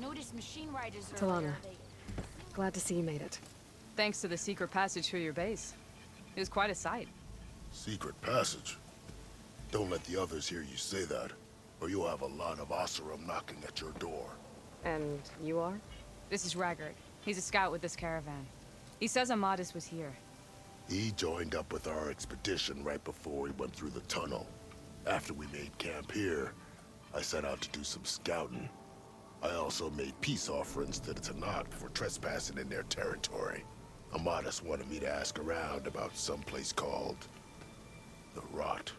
Noticed machine riders Talana, earlier. glad to see you made it. Thanks to the secret passage through your base. It was quite a sight. Secret passage? Don't let the others hear you say that, or you'll have a lot of Oseram knocking at your door. And you are? This is Raggard. He's a scout with this caravan. He says Amadis was here. He joined up with our expedition right before we went through the tunnel. After we made camp here, I set out to do some scouting. I also made peace offerings to the Tanakh for trespassing in their territory. Amadis wanted me to ask around about some place called the Rot.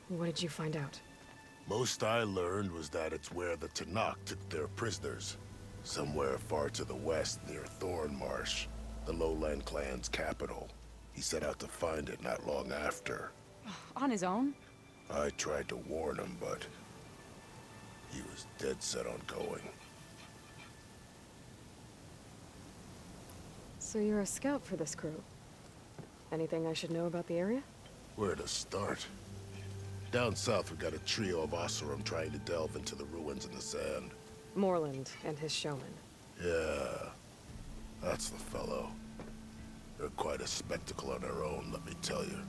What did you find out? Most I learned was that it's where the Tanakh took their prisoners. Somewhere far to the west near Thornmarsh, the Lowland clan's capital. He set out to find it not long after. On his own? I tried to warn him, but he was dead set on going. So you're a scout for this crew. Anything I should know about the area? Where to start? Down south, we got a trio of Oseram trying to delve into the ruins in the sand. Moreland and his showman. Yeah, that's the fellow. They're quite a spectacle on their own, let me tell you.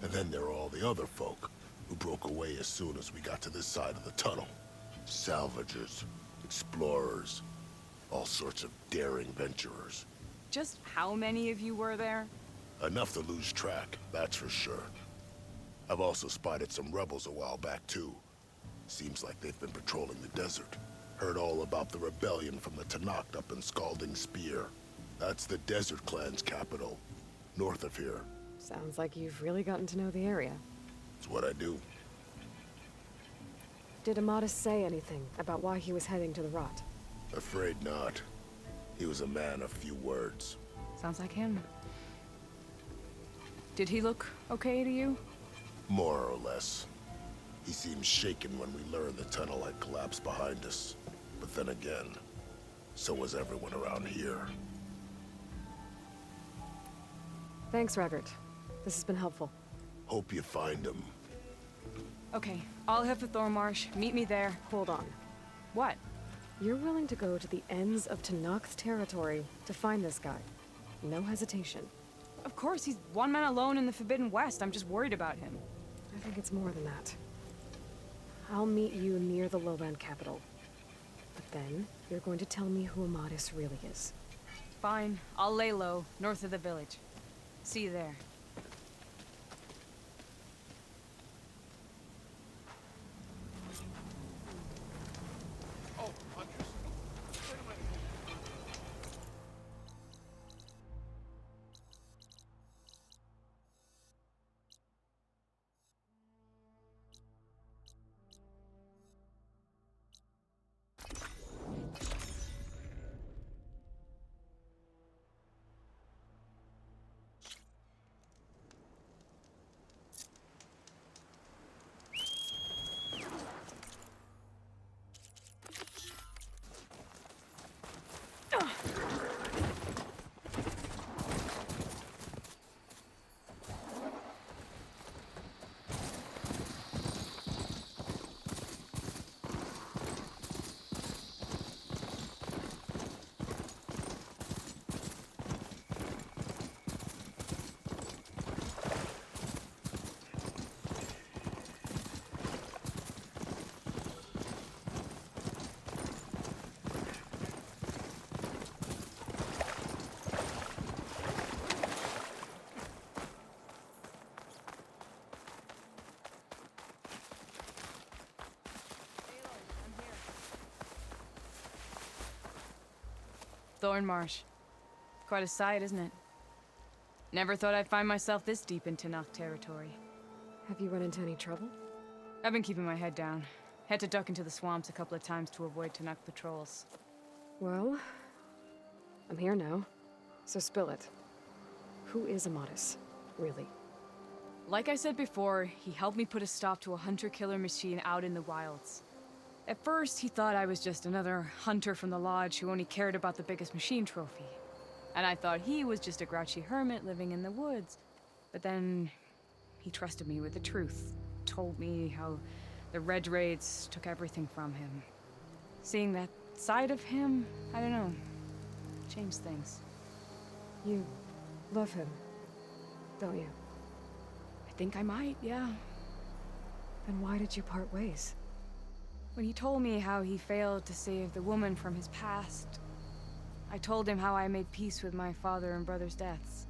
And then there are all the other folk, who broke away as soon as we got to this side of the tunnel. Salvagers, explorers, all sorts of daring venturers. Just how many of you were there? Enough to lose track, that's for sure. I've also spotted some rebels a while back, too. Seems like they've been patrolling the desert. Heard all about the rebellion from the Tanakh up in Scalding Spear. That's the Desert Clan's capital, north of here. Sounds like you've really gotten to know the area. It's what I do. Did Amadis say anything about why he was heading to the Rot? Afraid not. He was a man of few words. Sounds like him. Did he look okay to you? More or less. He seemed shaken when we learned the tunnel had collapsed behind us. But then again, so was everyone around here. Thanks, Raggard. This has been helpful. Hope you find him. Okay, I'll head for Thornmarsh. Meet me there. Hold on. What? You're willing to go to the ends of Tanakh's territory to find this guy. No hesitation. Of course, he's one man alone in the Forbidden West. I'm just worried about him. I think it's more than that. I'll meet you near the Lowland capital. But then, you're going to tell me who Amadis really is. Fine, I'll lay low, north of the village. See you there. Thornmarsh. Quite a sight, isn't it? Never thought I'd find myself this deep in Tanakh territory. Have you run into any trouble? I've been keeping my head down. Had to duck into the swamps a couple of times to avoid Tanakh patrols. Well, I'm here now, so spill it. Who is Amadis, really? Like I said before, he helped me put a stop to a hunter-killer machine out in the wilds. At first, he thought I was just another hunter from the lodge who only cared about the biggest machine trophy. And I thought he was just a grouchy hermit living in the woods. But then, he trusted me with the truth. Told me how the Red Raids took everything from him. Seeing that side of him, I don't know, changed things. You love him, don't you? I think I might, yeah. Then why did you part ways? When he told me how he failed to save the woman from his past, I told him how I made peace with my father and brother's deaths.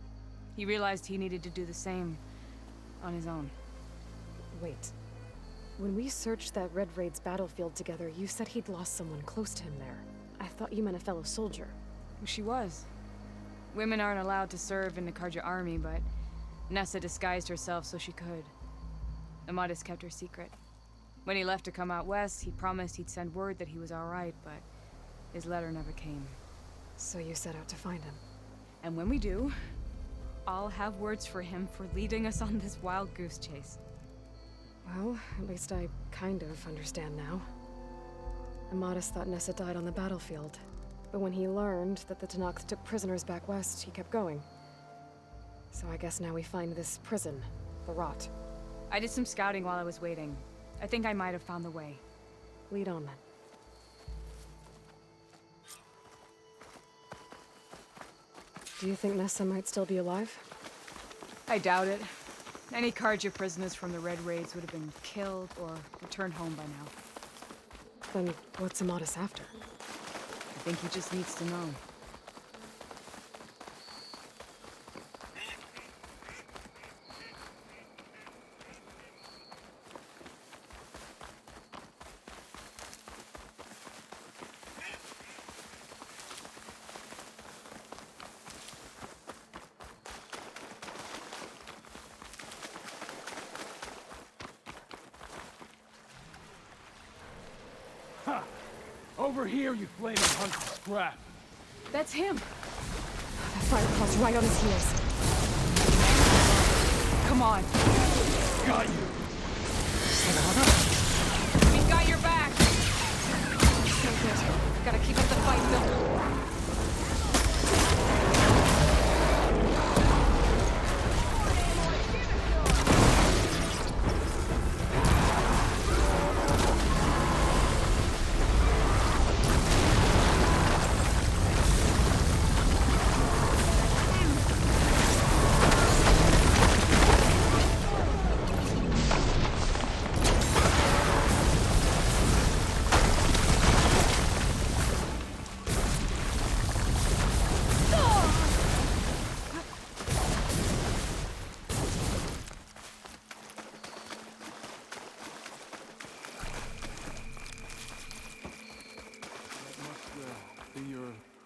He realized he needed to do the same on his own. Wait. When we searched that Red Raid's battlefield together, you said he'd lost someone close to him there. I thought you meant a fellow soldier. She was. Women aren't allowed to serve in the Karja army, but Nessa disguised herself so she could. Amadis kept her secret. When he left to come out west, he promised he'd send word that he was alright, but his letter never came. So you set out to find him. And when we do, I'll have words for him for leading us on this wild goose chase. Well, at least I kind of understand now. Amadis thought Nessa died on the battlefield, but when he learned that the Tenakth took prisoners back west, he kept going. So I guess now we find this prison, the Rot. I did some scouting while I was waiting. I think I might have found the way. Lead on then. Do you think Nessa might still be alive? I doubt it. Any Karja prisoners from the Red Raids would have been killed or returned home by now. Then what's Amadis after? I think he just needs to know. Over here, you flaming hunk of scrap. That's him! That fire claw's right on his heels. Come on! Got you! We got your back! So good. Gotta keep up the fight, Bill.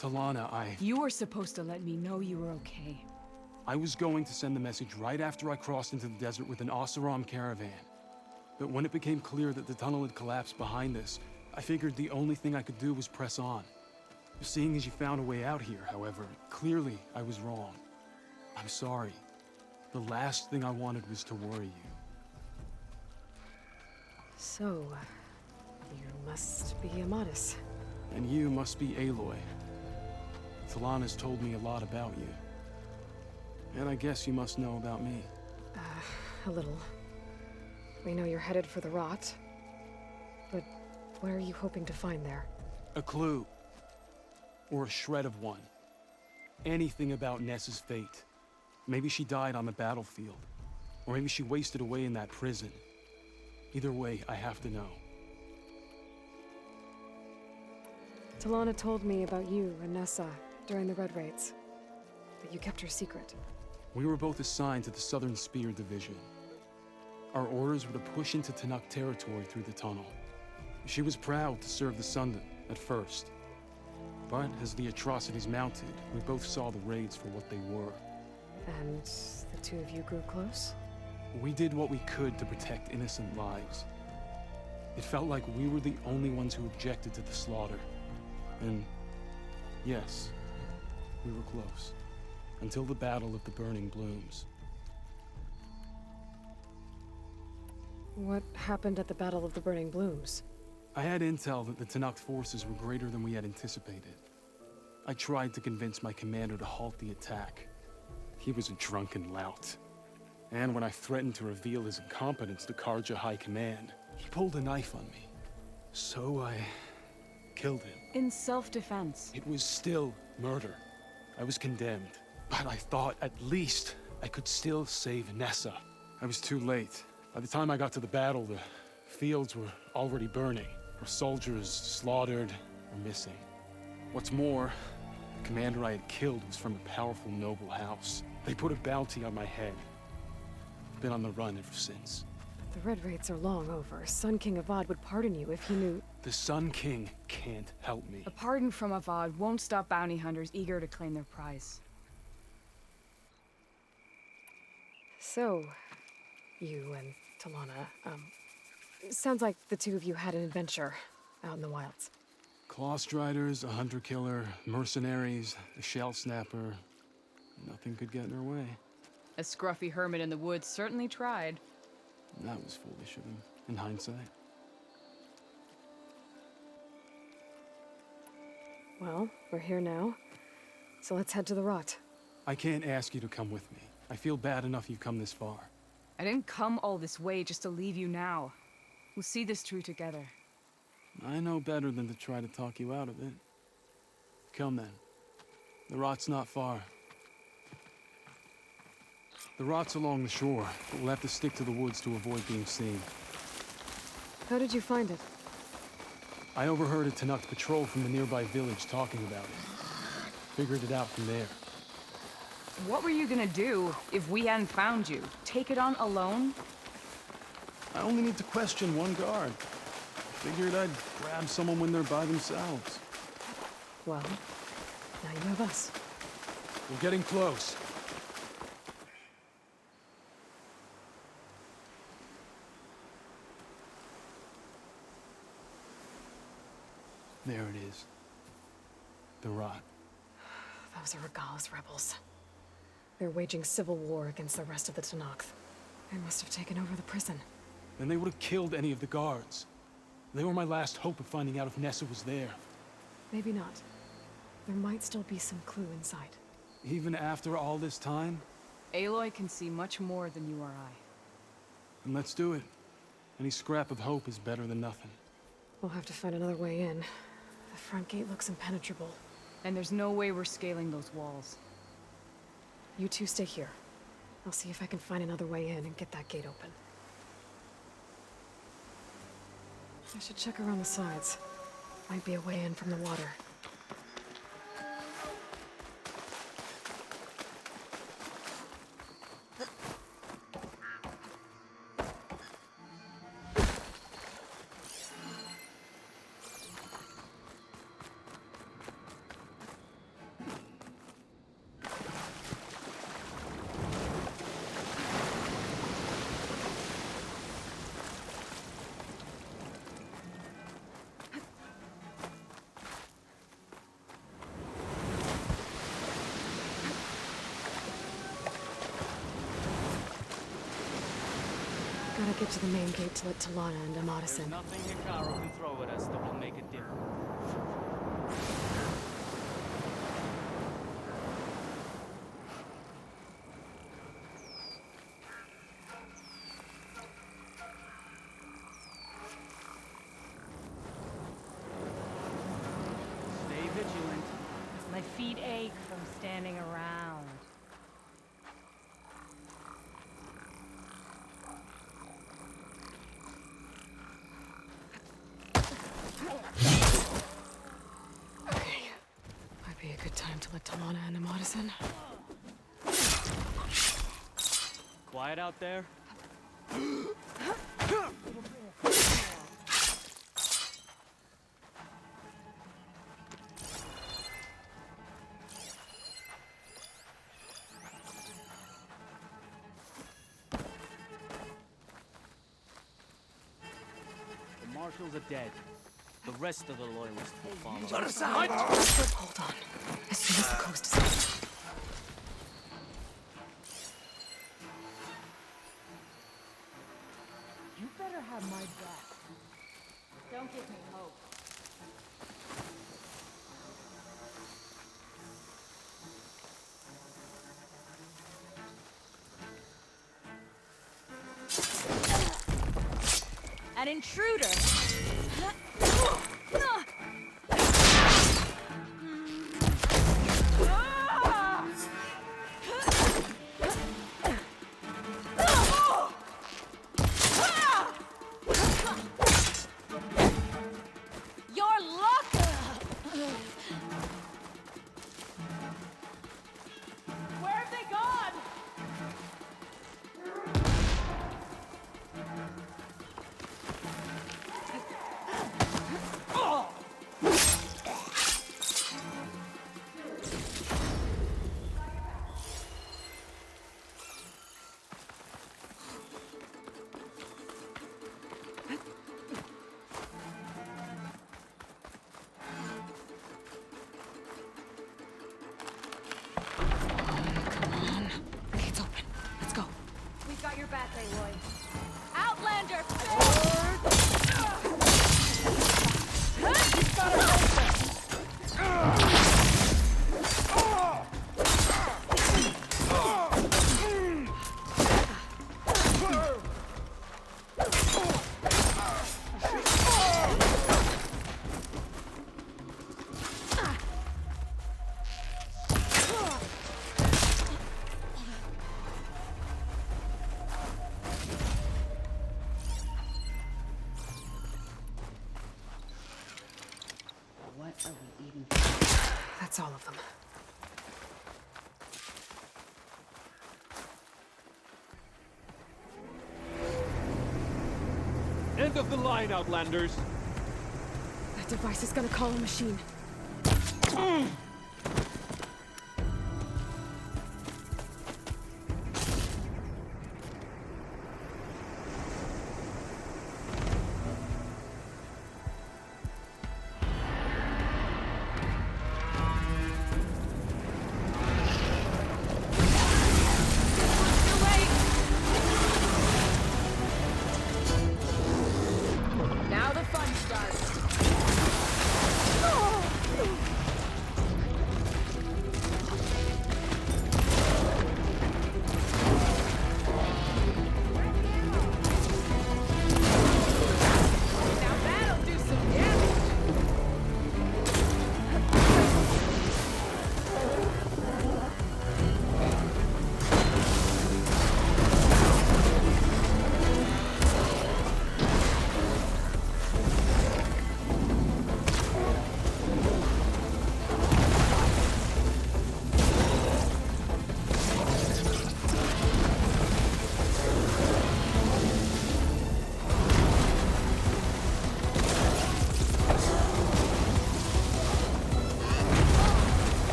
Talana, You were supposed to let me know you were okay. I was going to send the message right after I crossed into the desert with an Oseram caravan. But when it became clear that the tunnel had collapsed behind us, I figured the only thing I could do was press on. Seeing as you found a way out here, however, clearly I was wrong. I'm sorry. The last thing I wanted was to worry you. So, you must be Amadis. And you must be Aloy. Talana's told me a lot about you. And I guess you must know about me. A little. We know you're headed for the Rot. But what are you hoping to find there? A clue. Or a shred of one. Anything about Nessa's fate. Maybe she died on the battlefield. Or maybe she wasted away in that prison. Either way, I have to know. Talana told me about you and Nessa during the Red Raids. But you kept her secret. We were both assigned to the Southern Spear Division. Our orders were to push into Tenakth territory through the tunnel. She was proud to serve the Sundan at first. But as the atrocities mounted, we both saw the raids for what they were. And the two of you grew close? We did what we could to protect innocent lives. It felt like we were the only ones who objected to the slaughter. And yes, we were close. Until the Battle of the Burning Blooms. What happened at the Battle of the Burning Blooms? I had intel that the Tenakth forces were greater than we had anticipated. I tried to convince my commander to halt the attack. He was a drunken lout. And when I threatened to reveal his incompetence to Karja High Command, he pulled a knife on me. So I killed him. In self-defense. It was still murder. I was condemned. But I thought at least I could still save Nessa. I was too late. By the time I got to the battle, the fields were already burning. Our soldiers slaughtered or missing. What's more, the commander I had killed was from a powerful noble house. They put a bounty on my head. I've been on the run ever since. The Red Raids are long over. Sun King Avad would pardon you if he knew... The Sun King can't help me. A pardon from Avad won't stop bounty hunters eager to claim their prize. So, you and Talana, sounds like the two of you had an adventure out in the wilds. Claw Striders, a hunter-killer, mercenaries, a shell snapper. Nothing could get in her way. A scruffy hermit in the woods certainly tried. That was foolish of him, in hindsight. Well, we're here now, so let's head to the rot. I can't ask you to come with me. I feel bad enough you've come this far. I didn't come all this way just to leave you now. We'll see this through together. I know better than to try to talk you out of it. Come then. The rot's not far. The rot's along the shore, but we'll have to stick to the woods to avoid being seen. How did you find it? I overheard a Tanakh patrol from the nearby village talking about it. Figured it out from there. What were you gonna do if we hadn't found you? Take it on alone? I only need to question one guard. Figured I'd grab someone when they're by themselves. Well, now you have us. We're getting close. There it is. The rot. Those are Regal's rebels. They're waging civil war against the rest of the Tanakh. They must have taken over the prison. Then they would have killed any of the guards. They were my last hope of finding out if Nessa was there. Maybe not. There might still be some clue inside. Even after all this time? Aloy can see much more than you or I. Then let's do it. Any scrap of hope is better than nothing. We'll have to find another way in. The front gate looks impenetrable. And there's no way we're scaling those walls. You two stay here. I'll see if I can find another way in and get that gate open. I should check around the sides. Might be a way in from the water. Gotta get to the main gate to let Talana and Amadis in. There's nothing Hikaru can throw at us that will make a difference. Stay vigilant. My feet ache from standing around. Okay. Might be a good time to let Talana and Amadis in. Quiet out there. The marshals are dead. The rest of the loyalists will follow. Hold on. As soon as the coast is out. You better have my back. Don't give me hope. An intruder! Are we even? That's all of them. End of the line, Outlanders! That device is gonna call a machine. Now the fun starts. Now that'll do some damage.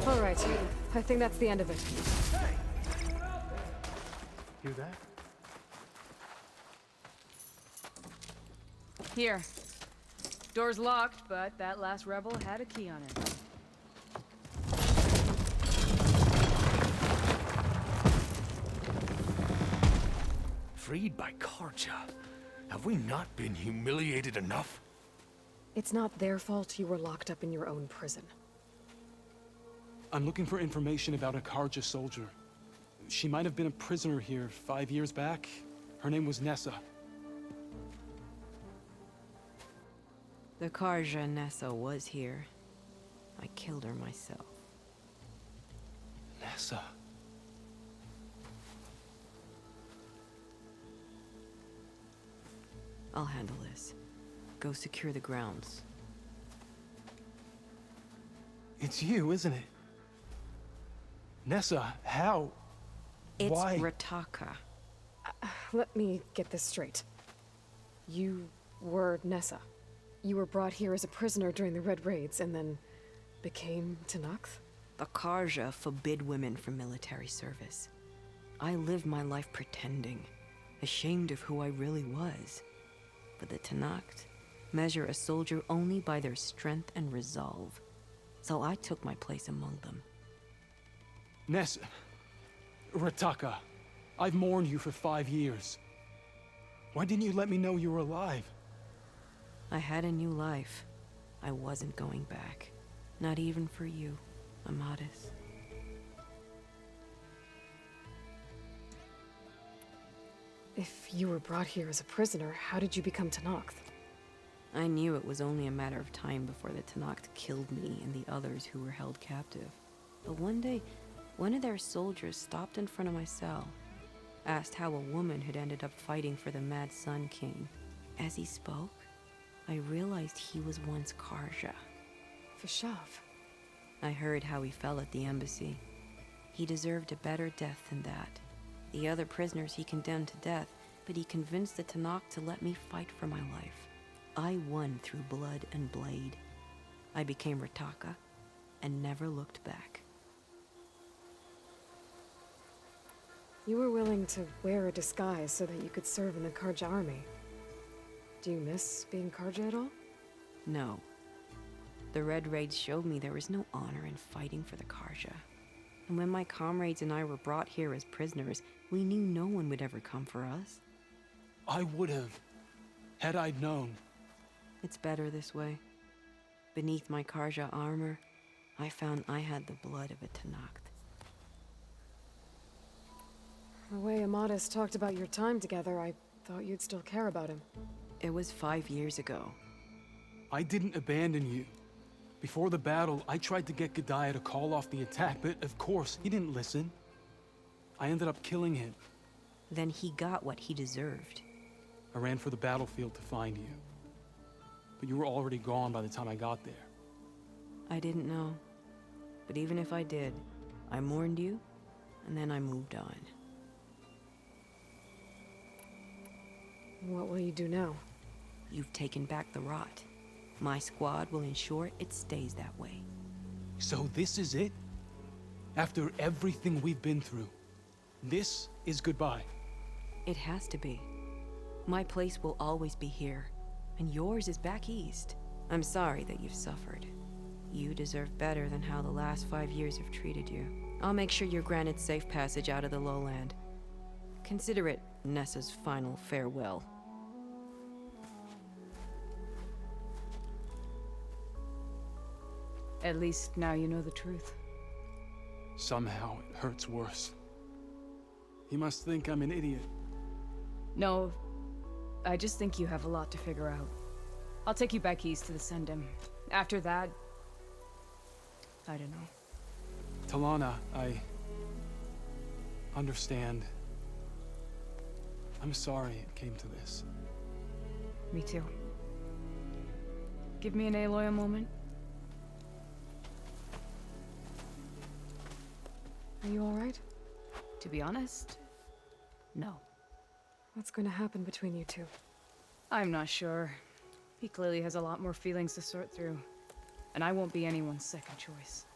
All right, I think that's the end of it. Hear that? Here. Door's locked, but that last rebel had a key on it. Freed by Karja. Have we not been humiliated enough? It's not their fault you were locked up in your own prison. I'm looking for information about a Karja soldier. She might have been a prisoner here 5 years back. Her name was Nessa. The Karja Nessa was here. I killed her myself. Nessa. I'll handle this. Go secure the grounds. It's you, isn't it? Nessa, how? It's Why? Rataka. Let me get this straight. You were Nessa. You were brought here as a prisoner during the Red Raids and then became Tenakth? The Karja forbid women from military service. I lived my life pretending, ashamed of who I really was. But the Tenakth measure a soldier only by their strength and resolve. So I took my place among them. Nessa. Rataka. I've mourned you for 5 years. Why didn't you let me know you were alive? I had a new life. I wasn't going back. Not even for you, Amadis. If you were brought here as a prisoner, how did you become Tenakth? I knew it was only a matter of time before the Tenakth killed me and the others who were held captive. But one day, one of their soldiers stopped in front of my cell, asked how a woman had ended up fighting for the Mad Sun King. As he spoke, I realized he was once Karja. Vishav. I heard how he fell at the embassy. He deserved a better death than that. The other prisoners he condemned to death, but he convinced the Tenakth to let me fight for my life. I won through blood and blade. I became Rataka and never looked back. You were willing to wear a disguise so that you could serve in the Karja army. Do you miss being Karja at all? No. The Red Raids showed me there was no honor in fighting for the Karja. And when my comrades and I were brought here as prisoners, we knew no one would ever come for us. I would have, had I known. It's better this way. Beneath my Karja armor, I found I had the blood of a Tenakth. The way Amadis talked about your time together, I thought you'd still care about him. It was 5 years ago. I didn't abandon you. Before the battle, I tried to get G'daiah to call off the attack, but of course, he didn't listen. I ended up killing him. Then he got what he deserved. I ran for the battlefield to find you. but you were already gone by the time I got there. I didn't know. But even if I did, I mourned you, and then I moved on. What will you do now? You've taken back the rot. My squad will ensure it stays that way. So this is it? After everything we've been through, this is goodbye. It has to be. My place will always be here, and yours is back east. I'm sorry that you've suffered. You deserve better than how the last 5 years have treated you. I'll make sure you're granted safe passage out of the lowland. Consider it Nessa's final farewell. At least now you know the truth. Somehow it hurts worse. He must think I'm an idiot. No, I just think you have a lot to figure out. I'll take you back east to the Sendem. After that, I don't know. Talana, I understand. I'm sorry it came to this. Me too. Give me an Aloy a moment. Are you alright? To be honest, no. What's going to happen between you two? I'm not sure. He clearly has a lot more feelings to sort through, and I won't be anyone's second choice.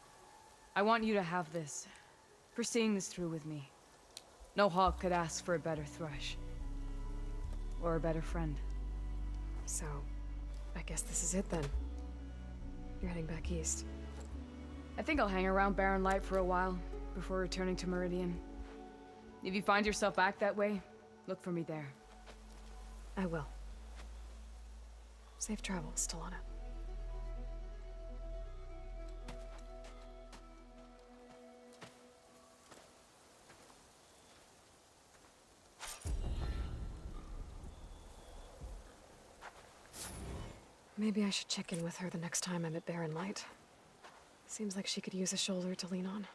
I want you to have this, for seeing this through with me. No hawk could ask for a better thrush. Or a better friend. So, I guess this is it then. You're heading back east. I think I'll hang around Barren Light for a while, before returning to Meridian. If you find yourself back that way, look for me there. I will. Safe travels, Talana. Maybe I should check in with her the next time I'm at Barren Light. Seems like she could use a shoulder to lean on.